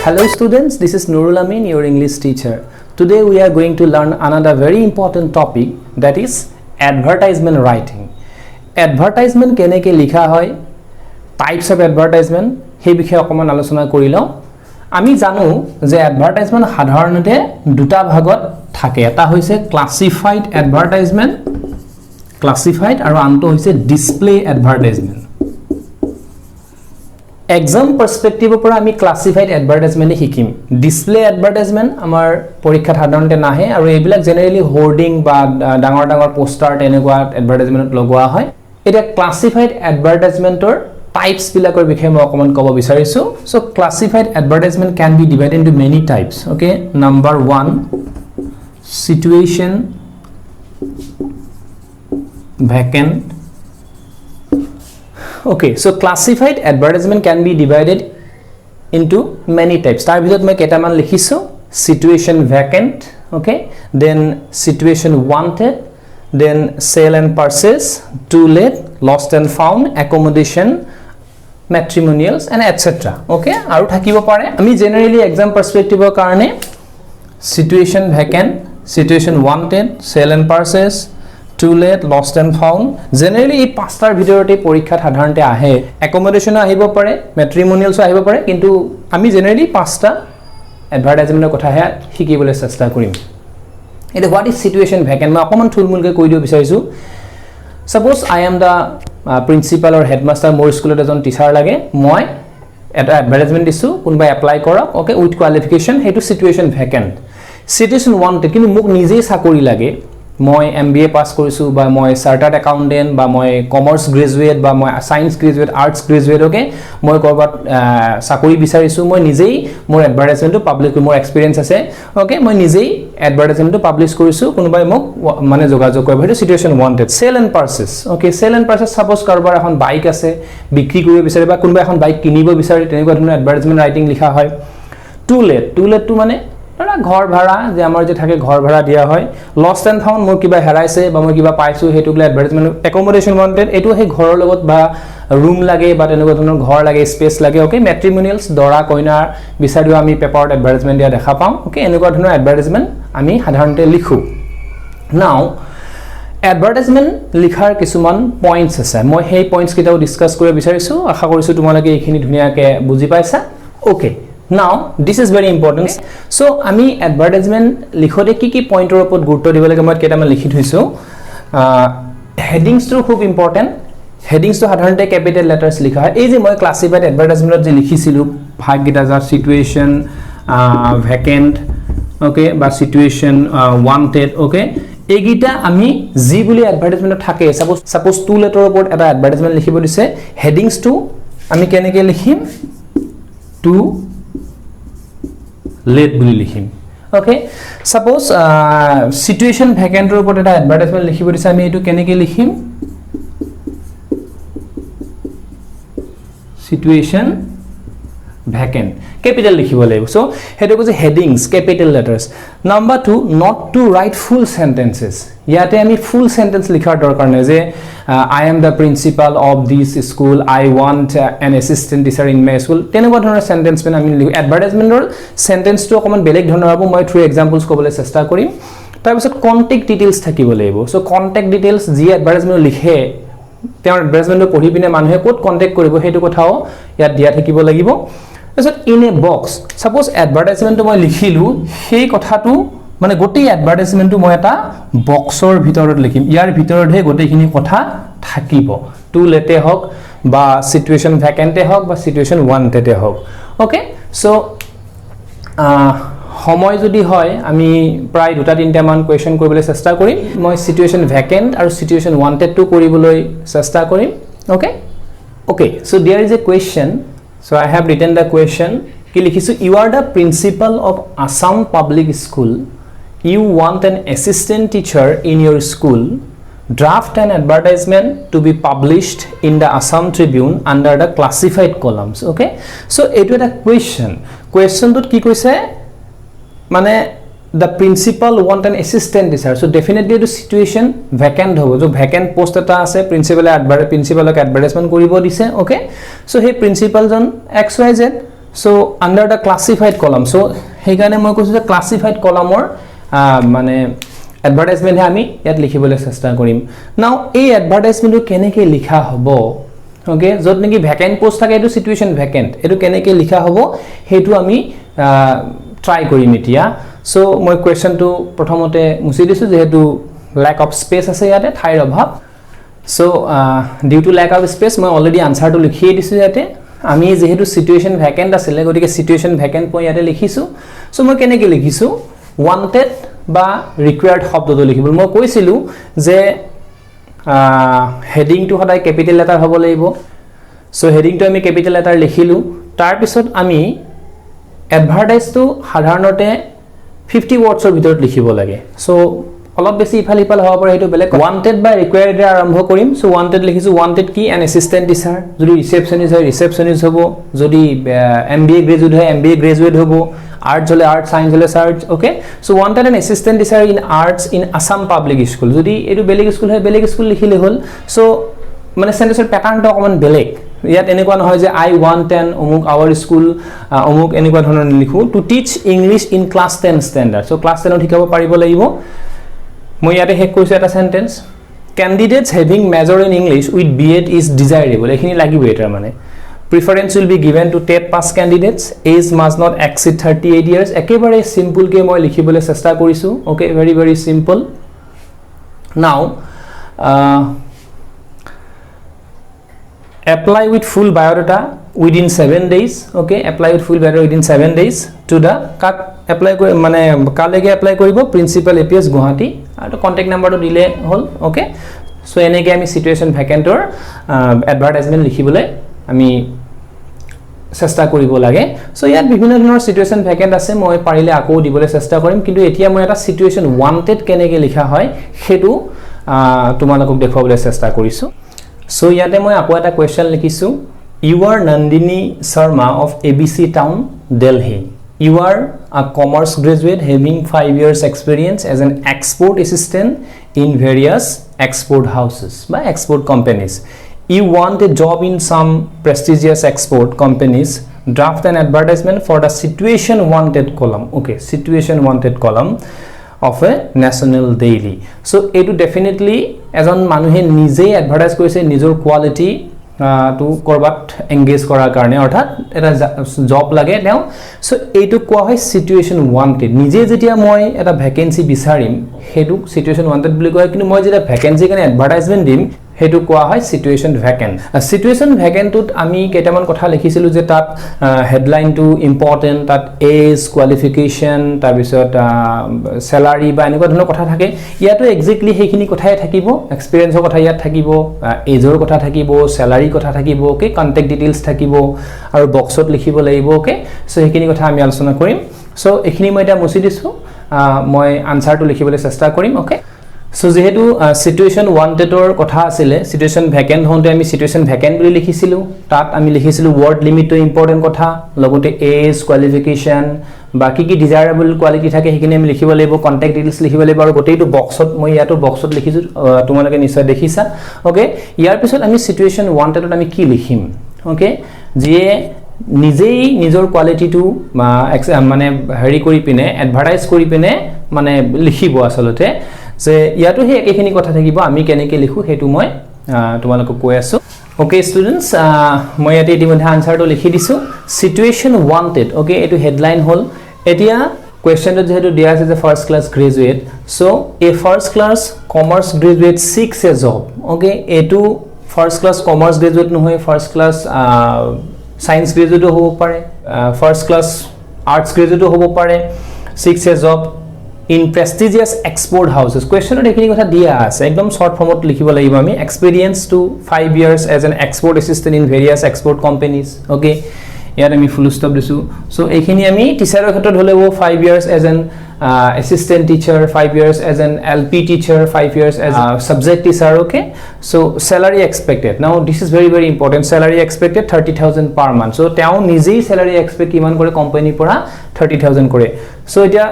Hello students, this is Nurul Amin, your English teacher. Today we are going to learn another very important topic, that is advertisement writing. Advertisement keneke likha hoy, types of advertisement, he bikhe okoman alochona kori lao. Ami janu je advertisement sadharanতে দুটা ভাগত থাকে, এটা হৈছে classified advertisement, classified আৰু আনটো হৈছে display advertisement. Exam perspective upor ami classified advertisement hikim. Display advertisement amar porikhat sadharanতে nahe aru ebilak generally hoarding ba dangor poster tenegua advertisement logwa hoy. Eta classified advertisement or types bilakor bikhe moi okoman kobo bisarisu. So classified advertisement can be divided into many types. Okay, number 1, situation, vacant. Okay, so classified advertisement can be divided into many types. Tar bhitor moi ketaman likhisu, situation vacant, okay, then situation wanted, then sale and purchase, to let, lost and found, accommodation, matrimonials and etc. Okay, aru thakibo pare. Ami generally exam perspective or karone situation vacant, situation wanted, sale and purchase, to let, lost and found, generally এই পাঁচটাৰ ভিতৰতে পৰীক্ষাত সাধাৰণতে আহে. Accommodation আহিব পাৰে, matrimonials আহিব পাৰে, কিন্তু আমি generally পাঁচটা advertisement কথা হে শিকিবলৈ চেষ্টা কৰিম. এটা what is situation vacant মই অকমান থুলমুলকে কৈ দিব বিচাৰিছো. Suppose I am the principal or headmaster, মোৰ স্কুলত এজন টিচাৰ লাগে, মই এটা advertisement দিছো, কোনবাই এপ্লাই কৰক, okay, with qualification, হেতু situation vacant. Situation wanted, কিন্তু মোক নিজেই চাকৰি লাগে, মই MBA পাস কৰিছো বা মই চাৰ্টাৰ্ড একাউন্টেন্ট বা মই কমাৰ্স গ্ৰেজুৱেট বা মই science graduate arts graduate okay মই কৰবাত চাকৰি বিচাৰিছো মই নিজেই মোৰ এডভাৰটাইজমেন্টটো পাবলিক মোৰ এক্সপেৰিয়েন্স আছে ওকে মই নিজেই এডভাৰটাইজমেন্টটো পাবলিশ কৰিছো কোনোবাই মোক মানে যোগাযোগ কৰিব হেতু situation wanted sale and purchase okay sale and purchase suppose কাৰোবাৰ এখন বাইক আছে বিক্ৰী কৰিব বিচাৰে বা কোনোবাই এখন বাইক কিনিব বিচাৰে তেনেকুৱা ধৰণৰ এডভাৰটাইজমেন্ট ৰাইটিং লিখা হয় টু লেট টু মানে এটা ঘৰ ভাড়া যে আমাৰ যে থাকে ঘৰ ভাড়া দিয়া হয় লষ্ট এন্ড ফাউন্ড মোৰ কিবা হেৰাইছে বা মই কিবা পাইছো হেতু গ্লা এডভাৰটাইজমেন্ট একমোডেশন ওয়ান্টেড এটো হে ঘৰৰ লগত বা ৰুম লাগে বা তেনেকুৱা ধৰণৰ ঘৰ লাগে স্পেস লাগে ওকে ম্যাট্ৰিমোনিয়ালস দৰা কইনাৰ বিচাৰিও আমি পেপাৰত এডভাৰটাইজমেন্ট দিয়া দেখা পাওঁ ওকে এনেকুৱা ধৰণৰ এডভাৰটাইজমেন্ট আমি সাধাৰণতে লিখো নাও এডভাৰটাইজমেন্ট লিখাৰ কিছুমান পইণ্টস আছে মই সেই পইণ্টস কিটাও ডিসকাস কৰিব বিচাৰিছো আশা কৰিছো তোমালোকে এইখিনি ধুনিয়াকে বুজি পাইছা okay Now this is very important. So ami advertisement likhode ki pointer opor gurutto dibo lage moi ketaman likhi thaisu headings to khub important headings to sadharanতে capital letters likha hoy ei je moi classified advertisement je likhisilu bhag gita jar situation vacant okay ba situation wanted okay egita ami ji boli advertisement thake suppose two letter opor eta advertisement likhibo dise headings to ami keneke likhim to let buli likhim okay suppose situation vacant ৰ ওপৰত এটা advertisement লিখিব দিছে আমি এটো কেনেকে লিখিম situation vacant capital লিখিব লাগিব so হেতু কৈছে headings capital letters number 2 not to write full sentences ইয়াতে আমি full sentence লিখাৰ দৰকাৰ নাই যে I am the principal of this school I want an assistant teacher in my school তেনেকুৱা ধৰণৰ sentence মানে আমি লিখো এডভাৰটাইজমেন্টৰ সেন্টেন্সটো অকমান বেলেগ ধৰণৰ হ'ব মই থ্ৰু এক্সাম্পলস ক'বলৈ চেষ্টা কৰিম তাৰ পিছত কন্টাক্ট ডিটেইলস থাকিব লাগিব সো কন্টাক্ট ডিটেইলস যি এডভাৰটাইজমেন্ট লিখে তেওঁৰ এডভাৰটাইজমেন্টটো পঢ়ি পিনে মানুহে ক'ত কন্টাক্ট কৰিব হেতু কথাও ইয়াত দিয়া থাকিব লাগিব তাৰপিছত ইন এ বক্স সাপোজ এডভাৰটাইজমেন্টটো মই লিখিলো সেই কথাটো মানে গোটেই এডভাৰটাইজমেন্টটো মই এটা বক্সৰ ভিতৰত লিখিম ইয়াৰ ভিতৰতহে গোটেইখিনি কথা থাকিব টু লেটে হক বা সিচুৱেচন ভ্যাকেন্টে হক বা সিচুৱেচন ওয়ান্টেডে হক ওকে সো সময় যদি হয় আমি প্ৰায় দুটা তিনটা মান কোৱেশ্চন কৰিবলৈ চেষ্টা কৰিম মই সিচুৱেচন ভ্যাকেন্ট আৰু সিচুৱেচন ওয়ান্টেড টু কৰিবলৈ চেষ্টা কৰিম okay okay so there is a question so I have written the question কি লিখিছো you are the principal of Assam public school you want an assistant teacher in your school draft an advertisement to be published in the Assam Tribune under the classified columns okay so etu eta question tut ki koise mane the principal want an assistant teacher so definitely the situation vacant hobo jo vacant post eta ase principal ok advertisement koribo dise okay so he principal jon xyz so under the classified column so হেকানে মই কৈছো যে classified column or মানে advertisement হে আমি ইয়াত লিখিবলৈ চেষ্টা কৰিম now এই advertisement কেনেকৈ লিখা হ'ব okay যত নেকি vacant post থাকে এটো situation vacant এটো কেনেকৈ লিখা হ'ব হেতু আমি ট্রাই কৰিম এতিয়া so মই কোৱেশ্চন টু প্ৰথমতে মুছি দিছো যেহেতু lack of space আছে ইয়াতে ঠাইৰ অভাৱ so due to lack of space মই অলৰেডি আনসাৰ টু লিখিয়ে দিছো ইয়াতে আমি যেহেতু situation vacant আছিল গতিকে situation vacant মই ইয়াতে লিখিছো so মই কেনেকৈ লিখিছো wanted বা required শব্দটো লিখিব মই কৈছিলো যে হেডিং টু সদায় ক্যাপিটাল লেটাৰ হ'ব লাগিব so হেডিং টু আমি ক্যাপিটাল লেটাৰ লিখিলো তাৰ পিছত আমি এডভাৰটাইজ টু সাধাৰণতে 50 ওয়াৰ্ডছৰ ভিতৰত লিখিব লাগে so অলপ বেছি ইফাল ইফাল হ'ব পাৰে হেতু বেলেগ wanted by required এ আৰম্ভ কৰিম so wanted লিখিছো wanted কি an assistant teacher যদি ৰিসেপশনিষ্ট হয় ৰিসেপশনিষ্ট হ'ব যদি MBA গ্ৰেজুৱেট হয় MBA গ্ৰেজুৱেট হ'ব arts hole art science hole search okay so wanted an assistant teacher in arts in Assam public school jodi etu beleg school hoy beleg school likhile hol so mane sentence pattern to common beleg yat enekwa nohoy je I want an omuk our school omuk enekwa dhonon likhu to teach English in class 10 standard so class 10 hikabo paribo lagibo moi yate hek koisu eta sentence candidates having major in English with B.Ed is desirable ekhini lagibo eta mane preference will be given to TET pass candidates age must not exceed 38 years ekebare simple ke moi likhibole chesta korisu okay very simple now apply with full biodata within 7 days okay apply with full biodata within 7 days to the kat apply mane kalege apply koribo principal APS Guwahati aru contact number to dile hol okay so enege ami situation vacant or advertisement likhibole ami চেষ্টা কৰিব লাগে so ইয়াত বিভিন্ন ধৰণৰ situation vacant আছে মই পাৰিলে আকৌ দিবলৈ চেষ্টা কৰিম কিন্তু এতিয়া মই এটা সিচুৱেচন ওয়ান্টেড কেনেকৈ লিখা হয় হেতু তোমালোকক দেখাবলৈ চেষ্টা কৰিছো সো ইয়াতে মই আকৌ এটা কোৱেশ্চন লিখিছো you are Nandini Sharma of ABC town Delhi you are a commerce graduate having 5 years experience as an export assistant in various export houses by export companies you want a job in some prestigious export companies draft an advertisement for the situation wanted column okay situation wanted column of a national daily so etu definitely ejon manuhe nije advertise korise nijor quality to korbat engage korar karone orthat eta job lage now so etu koa hoy situation wanted nije jetia moi eta vacancy bisarim hetu situation wanted buli koy kintu moi jeta vacancy kane advertisement dim হেতু কোৱা হয় situation vacant situation ভ্যাকেন্টত আমি কেটামান কথা লিখিছিলো যে তাত headline two important তাত এজ কোৱালিফিকেশন তাৰ পিছত স্যালাৰি বা এনেকুৱা ধৰণৰ কথা থাকে ইয়াতো এক্স্যাক্টলি হেখিনি কথাই থাকিব এক্সপেৰিয়েন্সৰ কথা ইয়াত থাকিব এজৰ কথা থাকিব স্যালাৰি কথা থাকিব ওকে কন্টাক্ট ডিটেইলছ থাকিব আৰু বক্সত লিখিব লাগিব ওকে সো হেখিনি কথা আমি আলোচনা কৰিম সো এখিনি মই এটা মুছি দিছো মই আনসাৰটো লিখিবলৈ চেষ্টা কৰিম ওকে so যেহেতু সিচুৱেচন ওয়ান্টেডৰ কথা আছিল সিচুৱেচন ভ্যাকেন্ট হওঁতে আমি সিচুৱেচন ভ্যাকেন্ট বুলি লিখিছিলো তাত আমি লিখিছিলো ওয়াৰ্ড লিমিট টু ইম্পৰ্টেন্ট কথা লগতে এজ কোৱালিফিকেশন বাকি কি ডিজায়াৰেবল কোৱালিটি থাকে হেখিনি আমি লিখিব লাগিব কন্টাক্ট ডিটেইলছ লিখিব লাগিব আৰু গোটেইটো বক্সত মই ইয়াতো বক্সত লিখিছো তোমালোকে নিশ্চয় দেখিছা ওকে ইয়াৰ পিছত আমি সিচুৱেচন ওয়ান্টেডত আমি কি লিখিম ওকে যিয়ে নিজেই নিজৰ কোৱালিটিটো মানে হেৰি কৰি পিনে এডভাৰটাইজ কৰি পিনে মানে লিখিব আসলতে যে ইয়াতো হে একেখিনি কথা থাকিব আমি কেনেকৈ লিখো হেতু মই তোমালোকক কৈ আছো ওকে স্টুডেন্টস মই ইয়াতে ইতিমধ্যে আনসাৰটো লিখি দিছো সিচুৱেচন ওয়ান্টেড ওকে এটো হেডলাইন হল এতিয়া কোৱেশ্চনটো যেহেতু দিয়া আছে যে first class graduate so a first class commerce graduate seeks a job okay এটো ফাৰ্স্ট ক্লাস কমাৰ্স গ্ৰেজুৱেট নহয় ফাৰ্স্ট ক্লাস সায়েন্স গ্ৰেজুৱেট হ'ব পাৰে ফাৰ্স্ট ক্লাস আৰ্টস গ্ৰেজুৱেট হ'ব পাৰে seeks a job in prestigious export houses question ekhini kotha dia ase ekdom short form ot likhibo lagibo ami experience to 5 years as an export assistant in various export companies okay yar ami full stop disu so ekhini ami teacher er khetrot hole 5 years as an assistant teacher 5 years as an LP teacher 5 years as a subject teacher okay so salary expected now this is very important salary expected 30000 per month so tao nijei salary expect kiman kore company pora 30000 kore so etia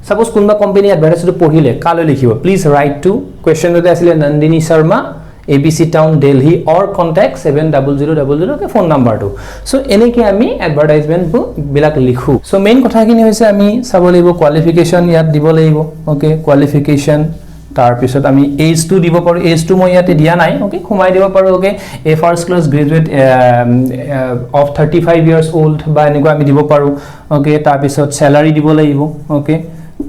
suppose kunba company advertisement পঢ়িলে কালৈ লিখিব please write to question তে আছিল Nandini Sharma ABC Town, Delhi, or contact 70000 okay, phone number to. So eneke ami advertisement bu bilak likhu. So main kotha kini hoise ami sabo laibo qualification yat dibo laibo, okay, qualification tar pisot ami age to dibo paru, age to moi yate dia nai, okay, khumai dibo paru, okay, a first class graduate of 35 years old ba eniko ami dibo paru, okay, tar pisot salary dibo laibo, okay,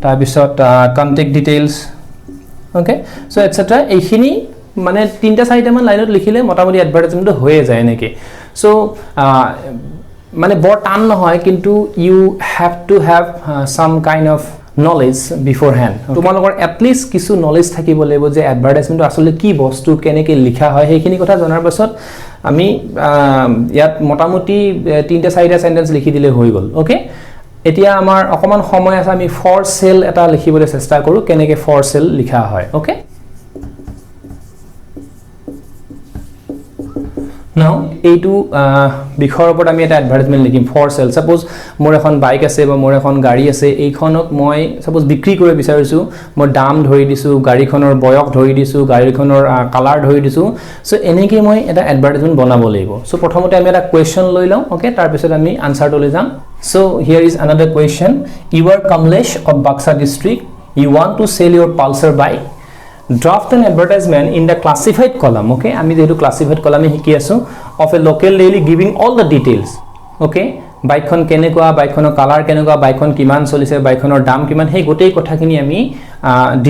tar pisot contact details, okay, so etc. Ekhini মানে তিনটা চাৰিটা মান লাইনত লিখিলে মোটামুটি advertisement হয়ে যায় নেকি সো মানে বৰ টান নহয় কিন্তু you have to have some kind of knowledge beforehand তোমালোকৰ এটলিস্ট কিছু নলেজ থাকিব লাগিব যে এডভাৰটাইজমেন্ট আসলে কি বস্তু কেনেকৈ লিখা হয় সেইখিনি কথা জনাৰ পাছত আমি ইয়াত মোটামুটি তিনটা চাৰিটা সেন্টেন্স লিখি দিলে হৈ গল ওকে এতিয়া আমাৰ অকমান সময় আছে আমি ফৰ সেল এটা লিখিবলৈ চেষ্টা কৰো কেনেকৈ ফৰ সেল লিখা হয় ওকে Now, এইটো বিখৰ ওপৰত আমি এটা এডভাৰটাইজমেন্ট লিখিম ফৰ সেল সাপোজ মোৰ এখন বাইক আছে বা মোৰ এখন গাড়ী আছে এইখনক মই সাপোজ বিক্ৰী কৰিব বিচাৰিছো মই দাম ধৰি দিছো গাড়ীখনৰ বয়স ধৰি দিছো গাড়ীখনৰ কালাৰ ধৰি দিছো সো এনেকৈ মই এটা এডভাৰটাইজমেন্ট বনাব লাগিব সো প্ৰথমতে আমি এটা কোৱেশ্চন লৈ লওঁ ওকে তাৰ পিছত আমি আনসাৰটো লৈ যাম so here is another question you are Kamlesh of Baksa district you want to sell your Pulsar bike draft an advertisement in the classified column okay ami jetu classified column hiki asu of a local daily giving all the details okay bike khon kenekwa bike khonor color kenekwa bike khon kiman solise bike khonor dam kiman hey gotei kotha kini ami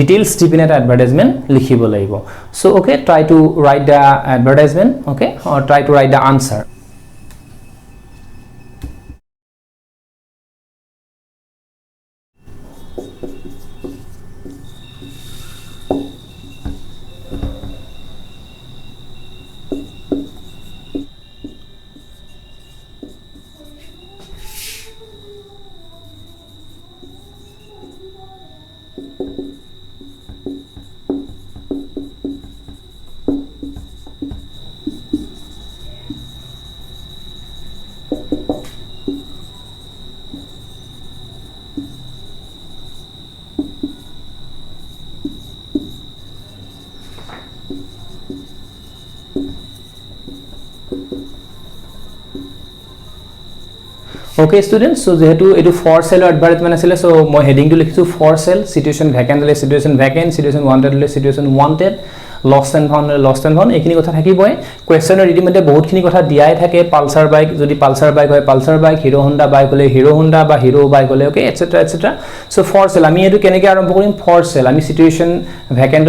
details tipin eta advertisement likhibo laibo so okay try to write the advertisement okay or try to write the answer Okay students so jehetu etu for sale advertisement asile so moi heading to likhisu for sale situation vacant le situation vacant situation wanted le situation wanted lost and found ekhini kotha thakiboi question er itimete bahut khini kotha diai thake Pulsar bike jodi Pulsar bike hoy Pulsar bike Hero Honda bike hole Hero Honda ba Hero bike hole okay etc so for sale ami etu keneke arambho korim for sale ami situation vacant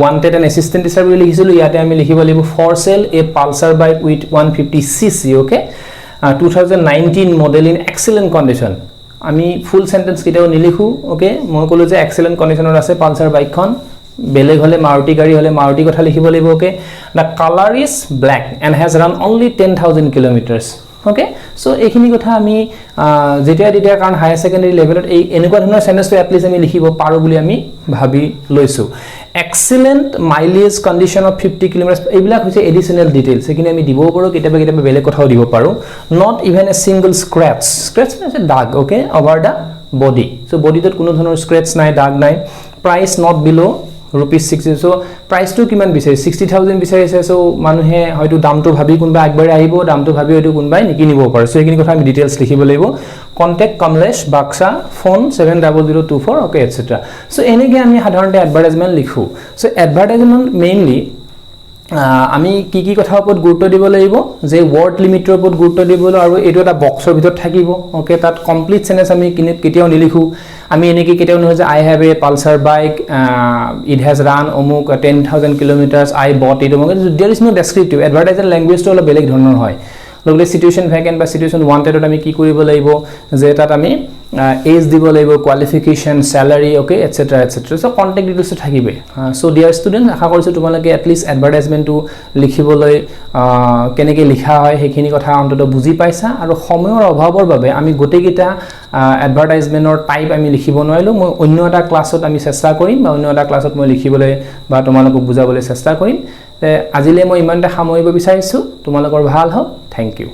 wanted an assistant teacher boli likhisulu yate ami likhibo libo for sale a Pulsar bike with 150cc okay 2019 model in excellent condition ami full sentence kitao nilikhu okay moi kolo je excellent condition or ase Pulsar bike khon beleg hole Maruti gari hole Maruti kotha likhibo libo okay the color is black and has run only 10000 kilometers okay so ekhini kotha ami jetia karon higher secondary level ei enukwa dhonor sentence to at least ami likhibo paru boli ami bhabi loisu excellent mileage condition of 50 kilometers ebila hoise additional details ekini ami dibo paro kitaba bele kothao dibo paro not even a single scratch means a dag okay over the body so body dot kuno dhonor scratch nai dag nai price not below rupees 60 so price to kiman bisai 60000 bisai ase so manuhe hoyto dam to bhabi kunba ekbare ahibo dam to bhabi hoyto kunbai nikinibo par so ekini kotha ami details likhibo laibo contact Kamlesh Baksa phone 70024 okay etc so enege ami sadharonte advertisement likhu so advertisement mainly আমি কি কথা ওপৰত গুৰুত্ব দিব লাগিব যে word লিমিটৰ ওপৰত গুৰুত্ব দিব আৰু এটো এটা বক্সৰ ভিতৰত থাকিব ওকে তাত কমপ্লিট সেন্টেন্স আমি কেতিয়াও নিলিখু আমি এনেকি কেতিয়াও নহয় যে I have a Pulsar bike it has run omuk 10000 kilometers I bought it there is no descriptive advertising language to হলো বেলেগ ধৰণৰ হয় লগলে situation vacant বা situation wanted আমি কি কৰিব লাগিব যে তাত আমি age দিব লাগিব qualification salary okay etc so contact details থাকিবে so dear students আশা কৰিছো তোমালোকে at least advertisement to লিখিবলৈ কেনেকৈ লিখা হয় হেখিনি কথা অন্তত বুজি পাইছা আৰু সময়ৰ অভাৱৰ বাবে আমি গটেকিটা advertisementor type আমি লিখিব নোৱাৰিলো মই অন্য এটা ক্লাছত আমি চেষ্টা কৰিম বা অন্য এটা ক্লাছত মই লিখিবলৈ বা তোমালোকক বুজাবলৈ চেষ্টা কৰিম আজিলে মই ইমানটা সামৰিব বিচাৰিছো তোমালোকৰ ভাল হওক থ্যাংক ইউ